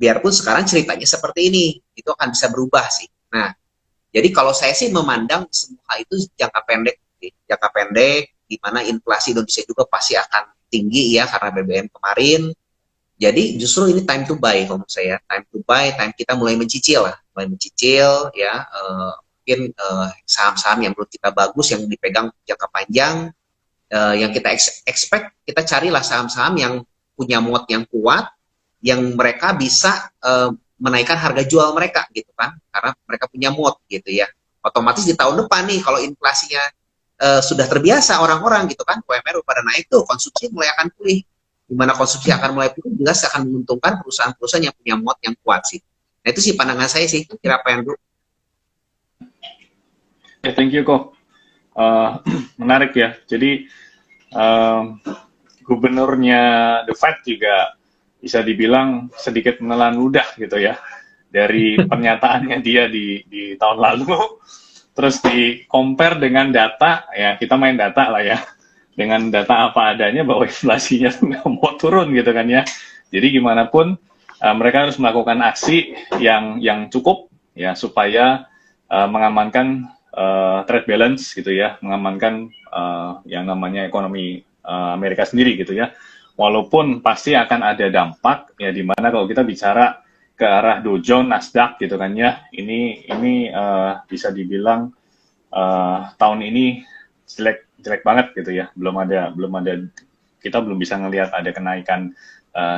biarpun sekarang ceritanya seperti ini, itu akan bisa berubah sih. Nah, jadi kalau saya sih memandang semua itu jangka pendek, jangka pendek, di mana inflasi Indonesia juga pasti akan tinggi ya karena BBM kemarin. Jadi justru ini time to buy kalau menurut saya, time to buy, time kita mulai mencicil lah, mulai mencicil ya, mungkin saham-saham yang menurut kita bagus, yang dipegang jangka panjang, yang kita expect, kita carilah saham-saham yang punya moat yang kuat, yang mereka bisa menaikkan harga jual mereka gitu kan, karena mereka punya moat gitu ya. Otomatis di tahun depan nih kalau inflasinya sudah terbiasa orang-orang gitu kan, UMR pada naik tuh, konsumsi mulai akan pulih. Di mana konsumsi akan mulai pulih, jelas akan menguntungkan perusahaan-perusahaan yang punya moat yang kuat sih. Nah itu sih pandangan saya sih, kira apa yang dulu. Thank you kok. Menarik ya. Jadi gubernurnya The Fed juga bisa dibilang sedikit menelan ludah gitu ya dari pernyataannya dia di tahun lalu. Terus di compare dengan data, ya kita main data lah ya, dengan data apa adanya bahwa inflasinya nggak mau turun gitu kan ya. Jadi gimana pun mereka harus melakukan aksi yang cukup ya supaya mengamankan trade balance gitu ya, mengamankan yang namanya ekonomi Amerika sendiri gitu ya. Walaupun pasti akan ada dampak ya, di mana kalau kita bicara ke arah Dow Jones, Nasdaq gitu kan ya, ini bisa dibilang tahun ini jelek banget gitu ya, belum ada kita belum bisa ngelihat ada kenaikan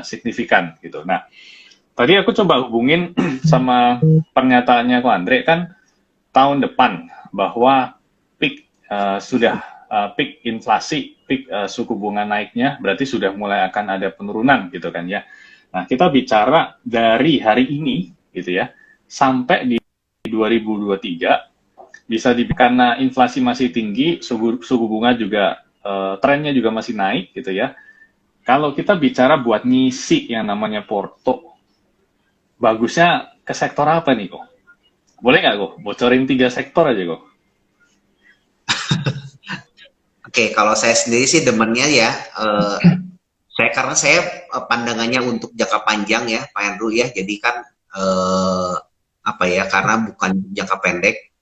signifikan gitu. Nah, tadi aku coba hubungin sama pernyataannya Ko Andre kan tahun depan bahwa peak peak inflasi, peak suku bunga naiknya berarti sudah mulai akan ada penurunan gitu kan ya. Nah, kita bicara dari hari ini gitu ya sampai di 2023 bisa karena inflasi masih tinggi, suku bunga juga trennya juga masih naik gitu ya. Kalau kita bicara buat ngisi yang namanya porto, bagusnya ke sektor apa nih kok? Boleh nggak kok bocorin 3 sektor aja kok? Oke, kalau saya sendiri sih demennya ya, karena saya pandangannya untuk jangka panjang ya, Pak Andrew ya. Jadi kan apa ya? Karena bukan jangka pendek,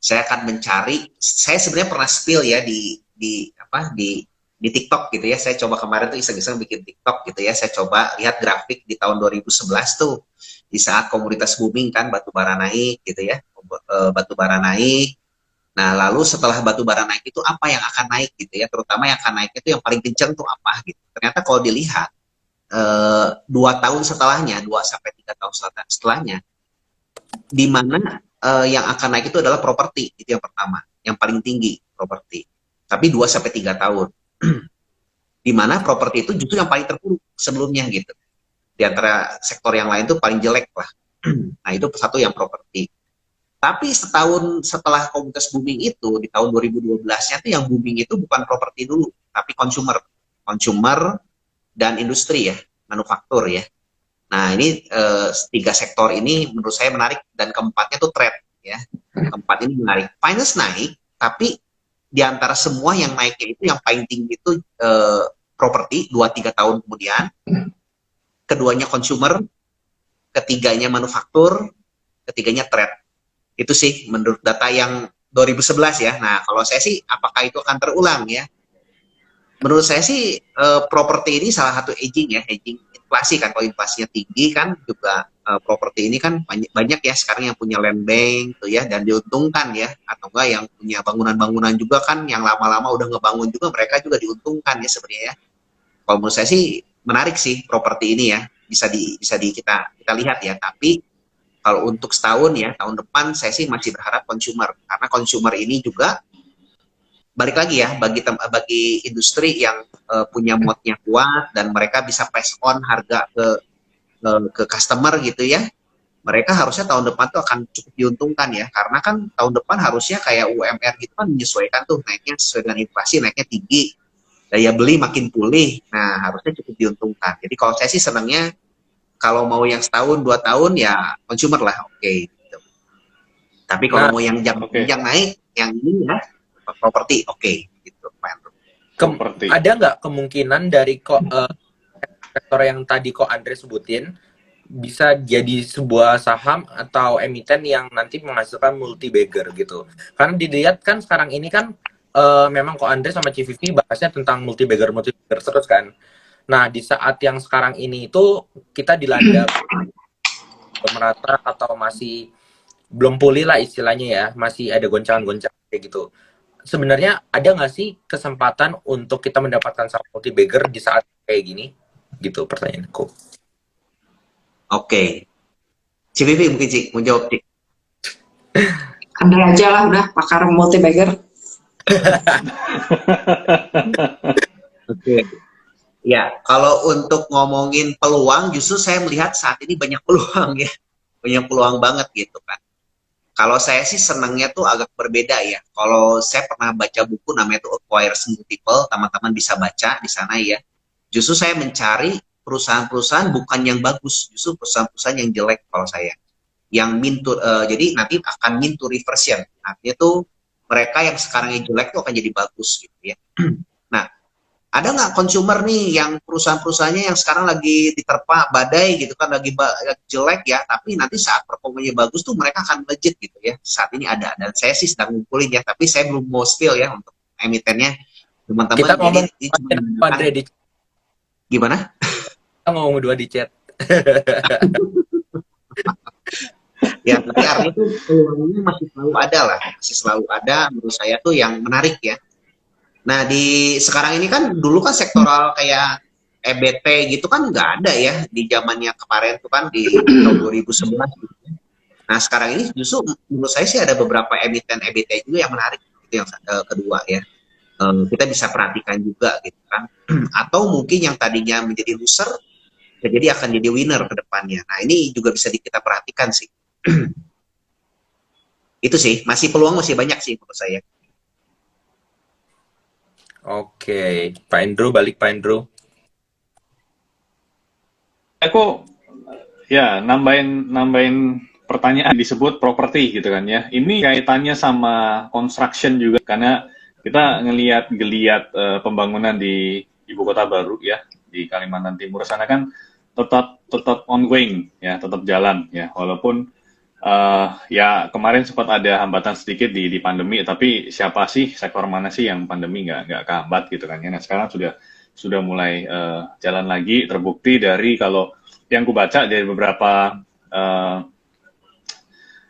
saya akan mencari. Saya sebenarnya pernah spill ya di TikTok gitu ya. Saya coba kemarin tuh iseng-iseng bikin TikTok gitu ya. Saya coba lihat grafik di tahun 2011 tuh, di saat komoditas booming kan, batu bara naik gitu ya, batu bara naik. Nah, lalu setelah batu bara naik itu apa yang akan naik gitu ya, terutama yang akan naik itu yang paling kenceng tuh apa gitu. Ternyata kalau dilihat 2 tahun setelahnya, 2 sampai 3 tahun setelahnya, di mana yang akan naik itu adalah properti, itu yang pertama, yang paling tinggi properti. Tapi 2 sampai 3 tahun, di mana properti itu justru yang paling terpuruk sebelumnya gitu. Di antara sektor yang lain tuh paling jelek lah. Nah itu satu yang properti. Tapi setahun setelah komoditas booming itu, di tahun 2012-nya tuh yang booming itu bukan properti dulu, tapi consumer dan industri ya, manufaktur ya. Nah ini 3 sektor ini menurut saya menarik, dan keempatnya tuh trade ya. Keempat ini menarik. Finance naik, tapi di antara semua yang naiknya itu yang paling tinggi itu properti 2-3 tahun kemudian, keduanya consumer, ketiganya manufaktur, ketiganya trade. Itu sih menurut data yang 2011 ya. Nah, kalau saya sih apakah itu akan terulang ya? Menurut saya sih properti ini salah satu hedging ya, hedging inflasi kan. Kalau inflasinya tinggi kan juga properti ini kan banyak ya sekarang yang punya land bank tuh ya, dan diuntungkan ya, atau enggak yang punya bangunan-bangunan juga kan, yang lama-lama udah ngebangun juga, mereka juga diuntungkan ya sebenarnya ya. Kalau menurut saya sih menarik sih properti ini ya, bisa kita lihat ya. Tapi kalau untuk setahun ya, tahun depan saya sih masih berharap consumer, karena consumer ini juga balik lagi ya, bagi industri yang punya moatnya kuat dan mereka bisa pass on harga ke customer gitu ya. Mereka harusnya tahun depan tuh akan cukup diuntungkan ya, karena kan tahun depan harusnya kayak UMR gitu kan menyesuaikan tuh, naiknya sesuai dengan inflasi, naiknya tinggi, daya beli makin pulih. Nah, harusnya cukup diuntungkan. Jadi kalau saya sih senangnya kalau mau yang setahun 2 tahun ya consumer lah, oke. Gitu. Tapi kalau mau yang jam naik, yang ini ya properti, oke. Gitu, ada nggak kemungkinan dari sektor yang tadi kok Andre sebutin bisa jadi sebuah saham atau emiten yang nanti menghasilkan multi bagger gitu. Karena dilihat kan sekarang ini kan memang kok Andre sama CVV bahasnya tentang multi bagger terus kan. Nah, di saat yang sekarang ini itu kita dilanda merata atau masih belum pulih lah istilahnya ya, masih ada goncangan-goncangan kayak gitu. Sebenarnya ada nggak sih kesempatan untuk kita mendapatkan saham multi bagger di saat kayak gini? Gitu pertanyaanku. Oke. CVV mungkin Cik, mau jawab Cik. Andre aja lah udah pakar multi bagger. Oke. Ya, kalau untuk ngomongin peluang, justru saya melihat saat ini banyak peluang ya. Banyak peluang banget gitu kan. Kalau saya sih senangnya tuh agak berbeda ya. Kalau saya pernah baca buku namanya tuh Acquire Multiple, teman-teman bisa baca di sana ya. Justru saya mencari perusahaan-perusahaan bukan yang bagus, justru perusahaan-perusahaan yang jelek kalau saya. Yang jadi nanti akan mean to reversion. Artinya tuh mereka yang sekarang yang jelek tuh akan jadi bagus gitu ya. Nah, ada nggak consumer nih yang perusahaan-perusahaannya yang sekarang lagi diterpa badai gitu kan, lagi jelek ya, tapi nanti saat performanya bagus tuh mereka akan legit gitu ya. Saat ini ada, dan saya sih sedang ngumpulin ya, tapi saya belum mau spill ya untuk emitennya teman-teman. Kita ngomong ini cuma Andre di gimana? kita ngomong dua di chat. Ya, tapi artinya tuh peluangnya masih selalu ada lah, masih selalu ada menurut saya tuh yang menarik ya. Nah, di sekarang ini kan dulu kan sektoral kayak EBT gitu kan nggak ada ya di zamannya kemarin tuh kan di tahun 2011 gitu. Nah, sekarang ini justru menurut saya sih ada beberapa emiten EBT juga yang menarik. Itu yang kedua ya. Kita bisa perhatikan juga gitu kan. Atau mungkin yang tadinya menjadi loser jadi akan jadi winner ke depannya. Nah, ini juga bisa kita perhatikan sih. Itu sih, masih peluang masih banyak sih menurut saya. Oke, Pak Andrew, balik Pak Andrew. Aku ya nambahin pertanyaan disebut properti gitu kan ya. Ini kaitannya sama construction juga karena kita geliat pembangunan di ibu kota baru ya di Kalimantan Timur sana kan tetap ongoing ya, tetap jalan ya walaupun ya kemarin sempat ada hambatan sedikit di pandemi, tapi siapa sih sektor mana sih yang pandemi nggak kehambat gitu kan ya. Nah sekarang sudah mulai jalan lagi, terbukti dari kalau yang ku baca dari beberapa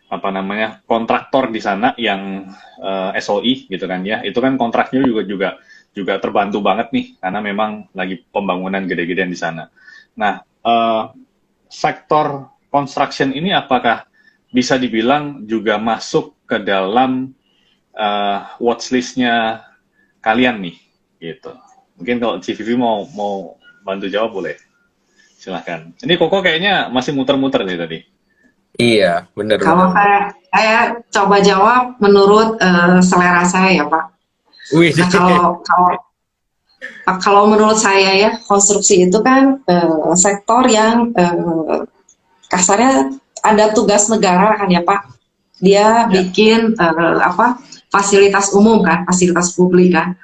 apa namanya kontraktor di sana yang SOI gitu kan ya, itu kan kontraknya juga terbantu banget nih karena memang lagi pembangunan gede-gedean di sana. Nah sektor construction ini apakah bisa dibilang juga masuk ke dalam watchlist-nya kalian nih, gitu. Mungkin kalau CVV mau bantu jawab boleh, silahkan. Ini Koko kayaknya masih muter-muter nih tadi. Iya, benar. Kalau saya coba jawab menurut selera saya ya Pak. Wih. Nah kalau menurut saya ya konstruksi itu kan sektor yang kasarnya ada tugas negara kan ya Pak, dia bikin fasilitas umum kan, fasilitas publik kan,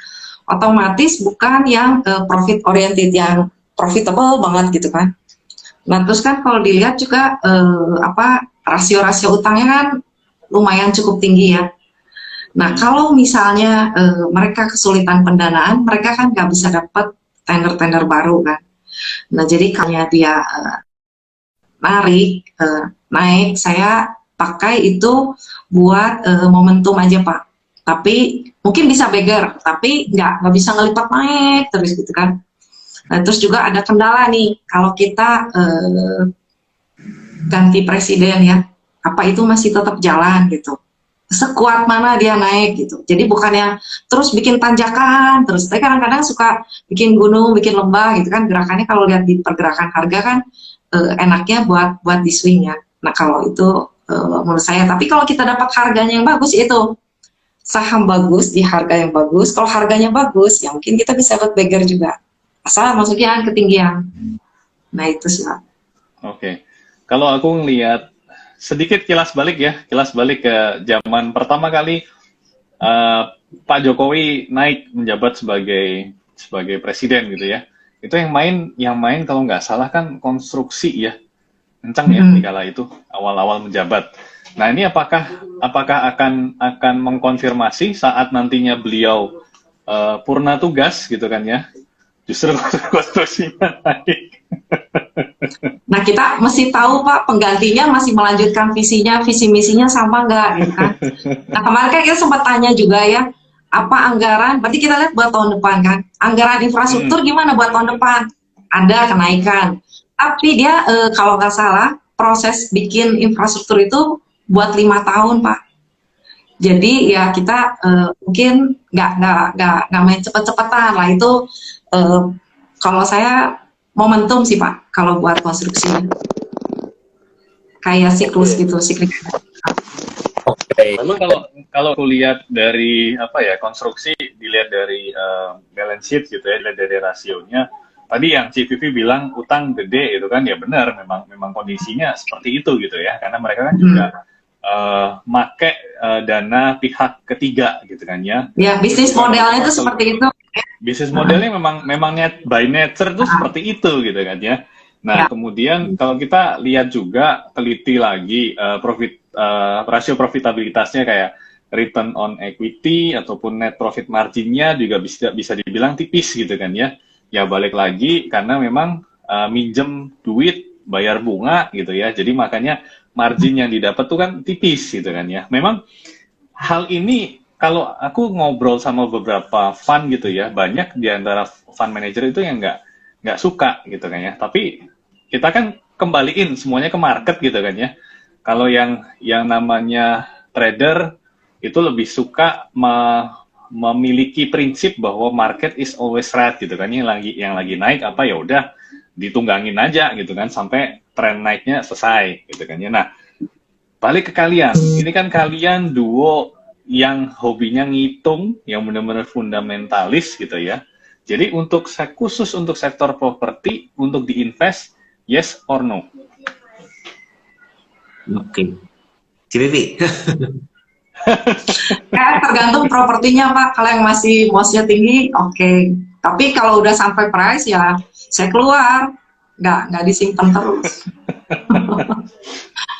otomatis bukan yang profit oriented yang profitable banget gitu kan. Nah terus kan kalau dilihat juga rasio-rasio utangnya kan lumayan cukup tinggi ya. Nah kalau misalnya mereka kesulitan pendanaan, mereka kan nggak bisa dapat tender-tender baru kan. Nah jadi kalau dia naik, saya pakai itu buat momentum aja Pak. Tapi mungkin bisa beggar, tapi nggak bisa ngelipat naik terus gitu kan. Nah, terus juga ada kendala nih, kalau kita ganti presiden ya, apa itu masih tetap jalan gitu. Sekuat mana dia naik gitu. Jadi bukannya terus bikin tanjakan terus, tapi kadang-kadang suka bikin gunung, bikin lembah gitu kan. Gerakannya kalau lihat di pergerakan harga kan enaknya buat di swing ya. Nah kalau itu menurut saya, tapi kalau kita dapat harganya yang bagus itu saham bagus di harga yang bagus. Kalau harganya bagus ya mungkin kita bisa dapat beggar juga, asal masuknya ketinggian. Nah itu sih Pak. Oke. Kalau aku ngelihat sedikit kilas balik ke zaman pertama kali Pak Jokowi naik menjabat sebagai presiden gitu ya. Itu yang main kalau nggak salah kan konstruksi ya. kencang ya di kala itu awal-awal menjabat. Nah, ini apakah akan mengkonfirmasi saat nantinya beliau purna tugas gitu kan ya? Justru konstruksinya naik. Nah, kita mesti tahu Pak, penggantinya masih melanjutkan visinya, visi misinya sama nggak gitu kan. Nah, kemarin kan kita sempat tanya juga ya, apa anggaran, berarti kita lihat buat tahun depan kan, anggaran infrastruktur gimana buat tahun depan? Ada kenaikan, tapi dia kalau nggak salah, proses bikin infrastruktur itu buat 5 tahun Pak. Jadi ya kita mungkin nggak main cepet-cepetan lah, itu kalau saya momentum sih Pak, kalau buat konstruksinya. Kayak siklus gitu, siklik. Oke. Memang kalau aku lihat dari apa ya, konstruksi dilihat dari balance sheet gitu ya, dilihat dari rasionya. Tadi yang CVV bilang utang gede itu kan ya benar, memang kondisinya seperti itu gitu ya, karena mereka kan juga make dana pihak ketiga gitu kan ya. Ya, bisnis modelnya itu seperti itu. Bisnis modelnya memang by nature itu seperti itu gitu kan ya. Nah, kemudian kalau kita lihat juga teliti lagi rasio profitabilitasnya kayak return on equity ataupun net profit marginnya juga bisa dibilang tipis gitu kan ya. Ya balik lagi karena memang minjem duit bayar bunga gitu ya. Jadi makanya margin yang didapat tuh kan tipis gitu kan ya. Memang hal ini kalau aku ngobrol sama beberapa fund gitu ya, banyak di antara fund manager itu yang nggak suka gitu kan ya. Tapi kita kan kembaliin semuanya ke market gitu kan ya. Kalau yang namanya trader itu lebih suka memiliki prinsip bahwa market is always right gitu kan. Yang lagi naik apa ya udah ditunggangin aja gitu kan sampai tren naiknya selesai gitu kan ya. Nah, balik ke kalian. Ini kan kalian duo yang hobinya ngitung, yang benar-benar fundamentalis gitu ya. Jadi khusus untuk sektor properti, untuk diinvest, yes or no? Oke. CVV. Tergantung propertinya Pak. Kalau yang masih mosnya tinggi, oke. Tapi kalau udah sampai price ya saya keluar, nggak disimpan terus.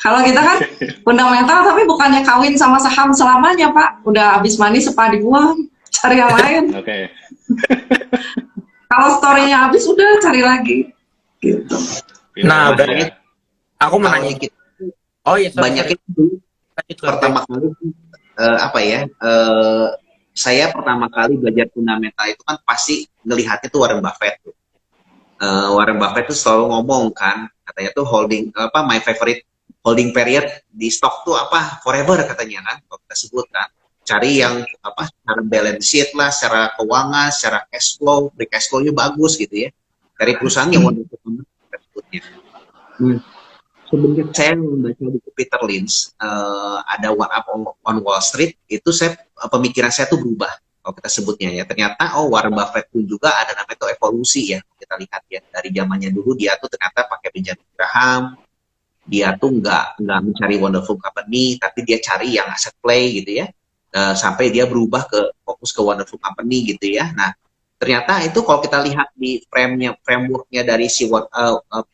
Kalau kita kan fundamental, tapi bukannya kawin sama saham selamanya Pak. Udah habis manis sepa dibuang, cari yang lain. Oke. Kalau story-nya habis udah cari lagi. Gitu. Nah, berarti aku mau nanya kita, oh iya, banyak itu pertama kali saya pertama kali belajar fundamental itu kan pasti ngelihatnya tuh Warren Buffett tuh. Warren Buffett tuh selalu ngomong kan, katanya tuh my favorite holding period di stok tuh apa, forever katanya kan, kalau kita sebut kan. Cari yang secara balance sheet lah, secara keuangan, secara cash flow, free cash flow-nya bagus gitu ya. Dari perusahaan yang wonderful sebutnya. Sebenarnya saya membaca buku Peter Lynch, ada One Up on Wall Street, itu pemikiran saya tuh berubah kalau kita sebutnya ya. Ternyata Warren Buffett pun juga ada namanya tuh evolusi ya, kita lihat ya, dari zamannya dulu dia tuh ternyata pakai Benjamin Graham, dia tuh nggak mencari wonderful company, tapi dia cari yang asset play gitu ya, sampai dia berubah fokus ke wonderful company gitu ya. Nah, ternyata itu kalau kita lihat di frameworknya dari si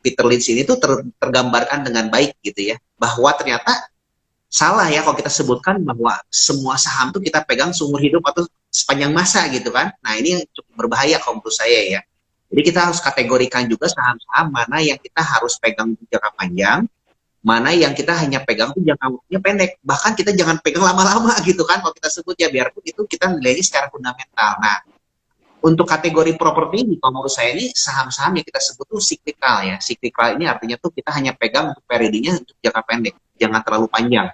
Peter Lynch ini tuh tergambarkan dengan baik gitu ya, bahwa ternyata salah ya kalau kita sebutkan bahwa semua saham tuh kita pegang seumur hidup atau sepanjang masa gitu kan. Nah, ini yang cukup berbahaya kalau menurut saya ya. Jadi kita harus kategorikan juga saham-saham mana yang kita harus pegang jangka panjang, mana yang kita hanya pegang tuh jangka waktunya pendek. Bahkan kita jangan pegang lama-lama gitu kan kalau kita sebut ya, biarpun itu kita nilainya secara fundamental. Nah, untuk kategori properti ini, kalau menurut saya ini saham-saham yang kita sebut tuh cyclical ya. Cyclical ini artinya tuh kita hanya pegang untuk periodenya untuk jangka pendek, jangan terlalu panjang.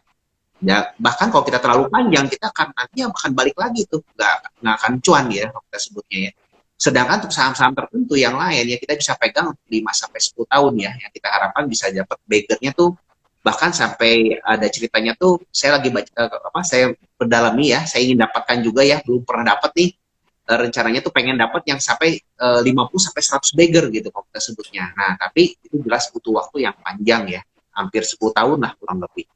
Ya, bahkan kalau kita terlalu panjang, kita akan nantinya akan balik lagi tuh, nggak akan cuan ya kalau kita sebutnya ya. Sedangkan untuk saham-saham tertentu yang lain ya kita bisa pegang 5-10 tahun ya, yang kita harapkan bisa dapat baggernya tuh bahkan sampai ada ceritanya tuh, saya lagi baca saya berdalami ya, saya ingin dapatkan juga ya, belum pernah dapat nih, rencananya tuh pengen dapat yang sampai 50-100 bagger gitu kalau kita sebutnya. Nah, tapi itu jelas butuh waktu yang panjang ya, hampir 10 tahun lah kurang lebih.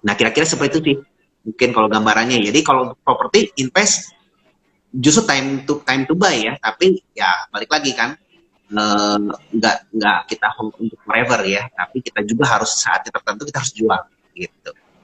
Nah, kira-kira seperti itu sih mungkin kalau gambarannya. Jadi kalau properti invest justru time to buy ya, tapi ya balik lagi kan, nggak kita hold untuk forever ya, tapi kita juga harus saatnya tertentu kita harus jual gitu.